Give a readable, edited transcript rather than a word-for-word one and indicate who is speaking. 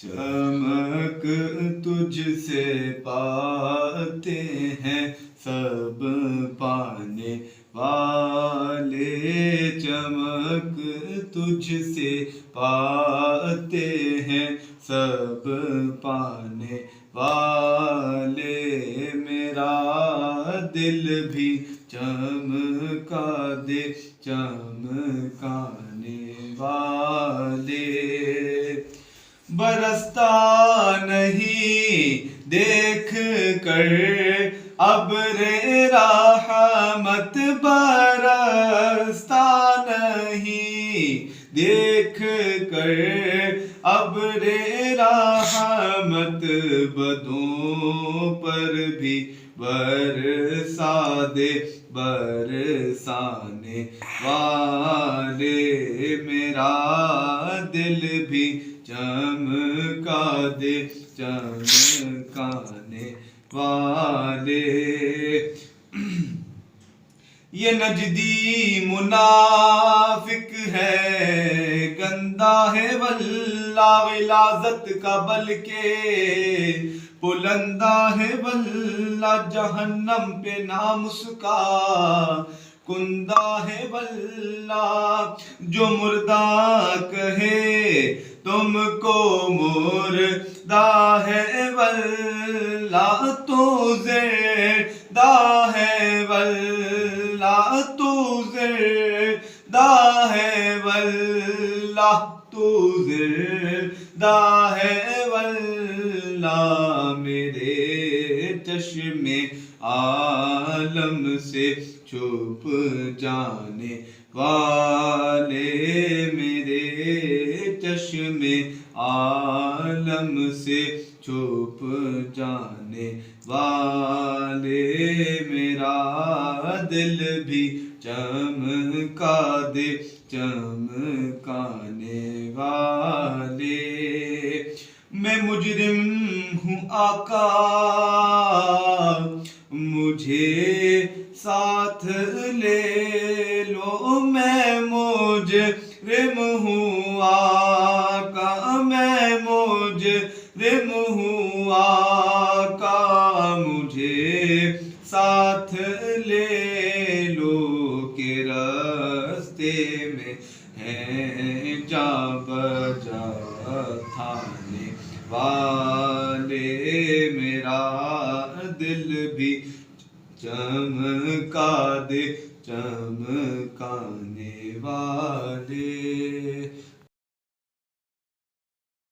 Speaker 1: چمک تجھ سے پاتے ہیں سب پانے والے، چمک تجھ سے پاتے ہیں سب پانے والے، میرا دل بھی چمکا دے چمکانے والے۔ برستا نہیں دیکھ کر ابر رحمت، برستا نہیں دیکھ کر ابر رحمت، بدوں پر بھی برسا دے برسانے والے، میرا دل بھی چمکا دے چمکانے والے۔ یہ نجدی منافق ہے، گندا ہے واللہ غلاظت کا، بلکہ بلندہ ہے واللہ جہنم پہ نام اس کا، کندہ ہے واللہ جو مردہ کہے تم کو مردہ ہے واللہ تو زندہ ہے واللہ تو زندہ ہے واللہ تو زندہ ہے واللہ، میرے چشم عالم سے چھپ جانے والے، میرے چشم عالم سے چھپ جانے والے، میرا دل بھی چمکا دے چمکانے والے۔ میں مجرم ہوں آقا مجھے ساتھ لے لو، میں مجرم ہوں آقا، میں مجرم ہوں آقا، مجھے ساتھ لے لو، کہ راستے میں ہیں جاں بجا تھانے والے، میرا دل بھی چمکا دے چمکانے والے۔